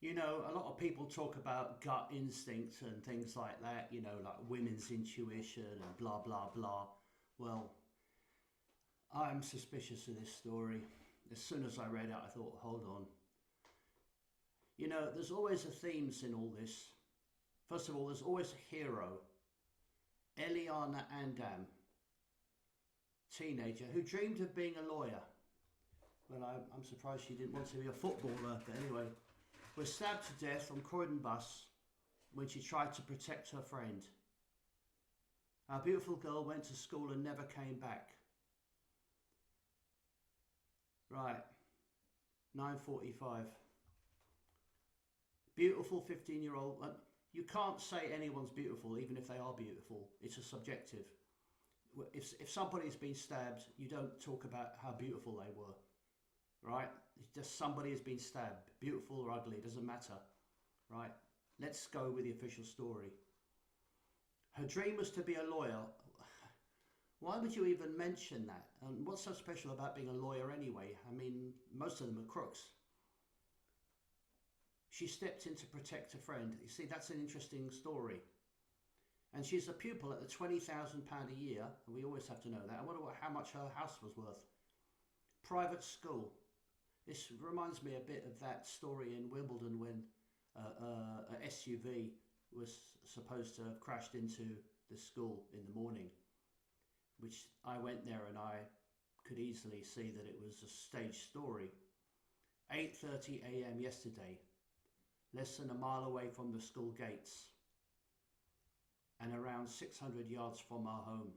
You know, a lot of people talk about gut instinct and things like that, you know, like women's intuition and blah, blah, blah. Well, I'm suspicious of this story. As soon as I read it, I thought, hold on. You know, there's always a themes in all this. First of all, there's always a hero, Eliana Andam, teenager, who dreamed of being a lawyer. Well, I'm surprised she didn't want to be a footballer, but anyway, was stabbed to death on Croydon bus when she tried to protect her friend. Our beautiful girl went to school and never came back. Right, 9:45. Beautiful 15-year-old. You can't say anyone's beautiful, even if they are beautiful. It's a subjective. If somebody's been stabbed, you don't talk about how beautiful they were. Right? It's just somebody has been stabbed. Beautiful or ugly, it doesn't matter. Right? Let's go with the official story. Her dream was to be a lawyer. Why would you even mention that? And what's so special about being a lawyer anyway? I mean, most of them are crooks. She stepped in to protect a friend. You see, that's an interesting story. And she's a pupil at the £20,000 a year. And we always have to know that. I wonder how much her house was worth. Private school. This reminds me a bit of that story in Wimbledon when a SUV was supposed to have crashed into the school in the morning, which I went there and I could easily see that it was a staged story. 8:30 a.m. yesterday, less than a mile away from the school gates and around 600 yards from our home.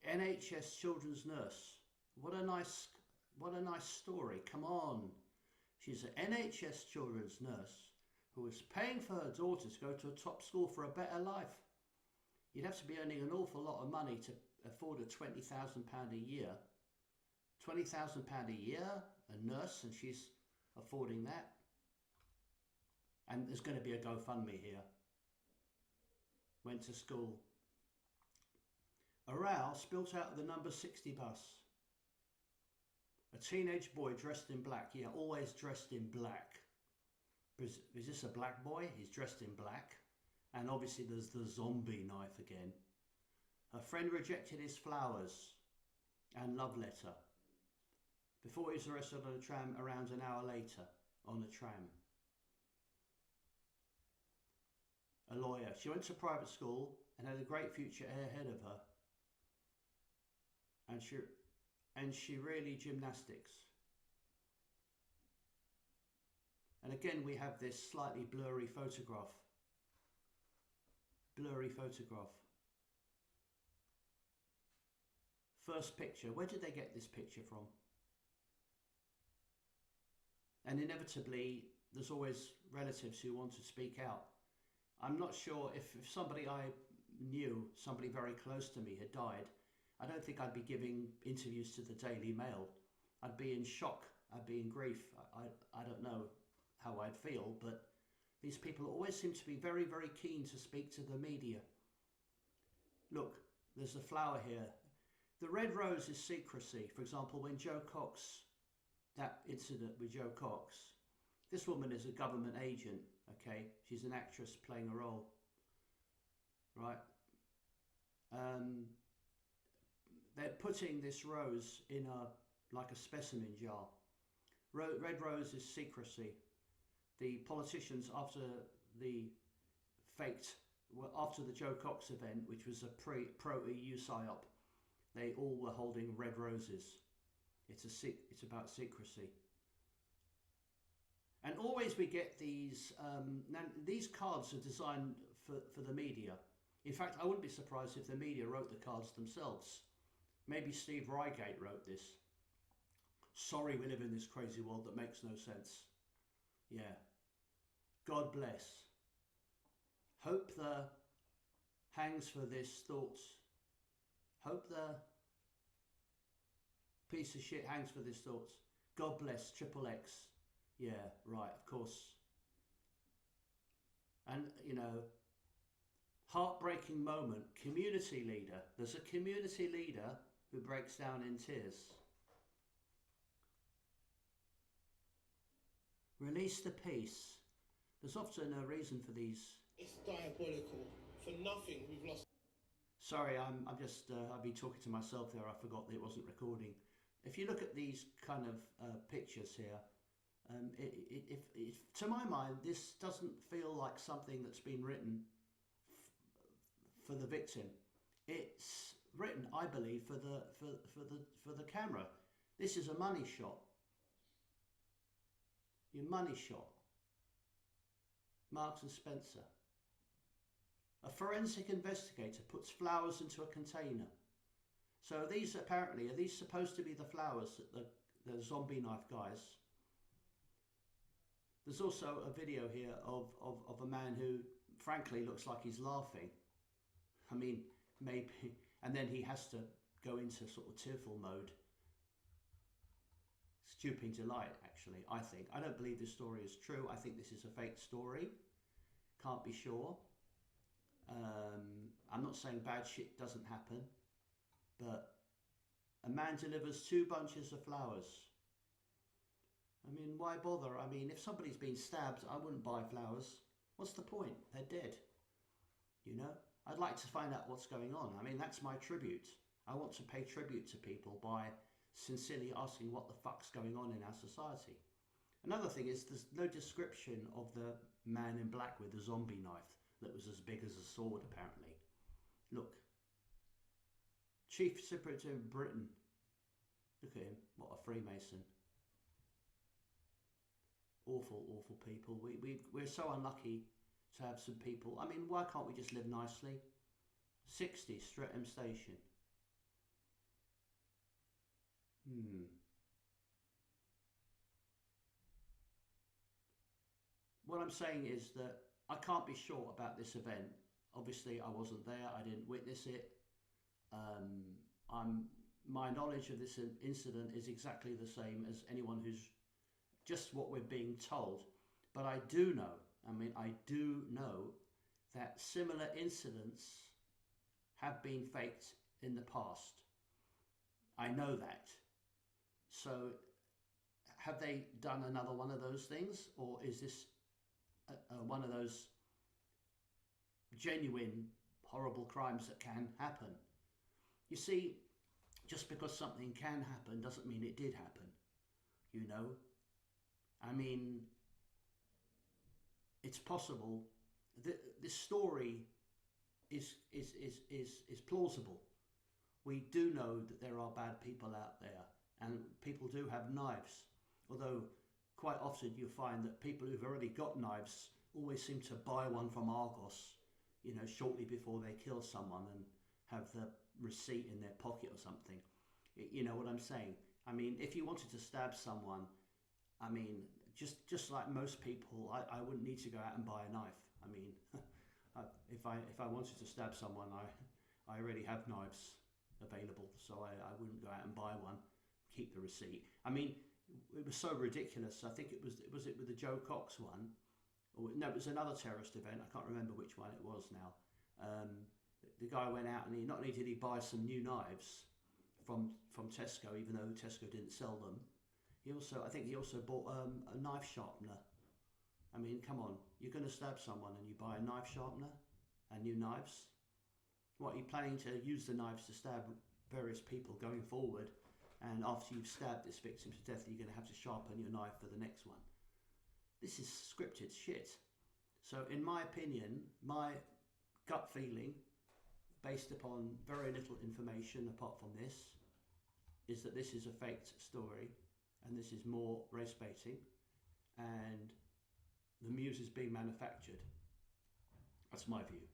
NHS children's nurse. What a nice story. Come on. She's an NHS children's nurse who is paying for her daughter to go to a top school for a better life. You'd have to be earning an awful lot of money to afford a £20,000 a year. £20,000 a year, a nurse, and she's affording that. And there's going to be a GoFundMe here. Went to school. A row spilt out of the number 60 bus. A teenage boy dressed in black. Yeah, always dressed in black. Is this a black boy? He's dressed in black. And obviously there's the zombie knife again. Her friend rejected his flowers and love letter before he was arrested on a tram around an hour later. On a tram. A lawyer. She went to private school and had a great future ahead of her. And she really gymnastics. And again we have this slightly blurry photograph. First picture. Where did they get this picture from? And inevitably there's always relatives who want to speak out. I'm not sure if somebody I knew, somebody very close to me, had died, I don't think I'd be giving interviews to the Daily Mail. I'd be in shock. I'd be in grief. I don't know how I'd feel, but these people always seem to be very, very keen to speak to the media. Look, there's a flower here. The red rose is secrecy. For example, when Joe Cox, that incident with Joe Cox, this woman is a government agent, okay? She's an actress playing a role, right? They're putting this rose in like a specimen jar. Red rose is secrecy. The politicians after the Joe Cox event, which was a pro-EU psyop, they all were holding red roses. It's about secrecy. And always we get these. Now these cards are designed for the media. In fact, I wouldn't be surprised if the media wrote the cards themselves. Maybe Steve Reigate wrote this. Sorry we live in this crazy world that makes no sense. Yeah. God bless. Hope the hangs for this thoughts. Hope the piece of shit hangs for this thoughts. God bless Triple X. Yeah, right, of course. And, you know, heartbreaking moment. Community leader. There's a community leader who breaks down in tears. Release the peace. There's often a reason for these. It's diabolical. For nothing, we've lost. Sorry, I'm just, I've been talking to myself there. I forgot that it wasn't recording. If you look at these kind of pictures here, to my mind, this doesn't feel like something that's been written for the victim. It's written, I believe, for the camera. This is a money shot. Your money shot. Marks and Spencer. A forensic investigator puts flowers into a container. So these apparently, are these supposed to be the flowers that the zombie knife guys? There's also a video here of a man who frankly looks like he's laughing. I mean, maybe, and then he has to go into sort of tearful mode. Stooping delight, actually, I think. I don't believe this story is true. I think this is a fake story. Can't be sure. I'm not saying bad shit doesn't happen, but a man delivers 2 bunches of flowers. I mean, why bother? I mean, if somebody's been stabbed, I wouldn't buy flowers. What's the point? They're dead. You know? I'd like to find out what's going on. I mean, that's my tribute. I want to pay tribute to people by sincerely asking what the fuck's going on in our society. Another thing is there's no description of the man in black with the zombie knife that was as big as a sword, apparently. Look. Chief Superintendent of Britain. Look at him. What a Freemason. Awful, awful people. We're so unlucky to have some people. I mean, why can't we just live nicely? 60, Streatham Station. What I'm saying is that I can't be sure about this event. Obviously, I wasn't there. I didn't witness it. My knowledge of this incident is exactly the same as anyone who's just what we're being told. But I do know, that similar incidents have been faked in the past. I know that. So have they done another one of those things? Or is this one of those genuine horrible crimes that can happen? You see, just because something can happen doesn't mean it did happen. You know? I mean, it's possible. This story is plausible. We do know that there are bad people out there, and people do have knives. Although quite often you find that people who've already got knives always seem to buy one from Argos, you know, shortly before they kill someone and have the receipt in their pocket or something. You know what I'm saying? I mean, if you wanted to stab someone, I mean, just like most people, I wouldn't need to go out and buy a knife. I mean, if I wanted to stab someone, I already have knives available, so I wouldn't go out and buy one, keep the receipt. I mean, it was so ridiculous. I think it was it with the Joe Cox one, or no, it was another terrorist event. I can't remember which one it was now. The guy went out and not only did he buy some new knives from Tesco, even though Tesco didn't sell them, I think he also bought a knife sharpener. I mean, come on, you're going to stab someone and you buy a knife sharpener and new knives? What, are you planning to use the knives to stab various people going forward, and after you've stabbed this victim to death, you're going to have to sharpen your knife for the next one? This is scripted shit. So in my opinion, my gut feeling, based upon very little information apart from this, is that this is a faked story, and this is more race baiting, and the muse is being manufactured. That's my view.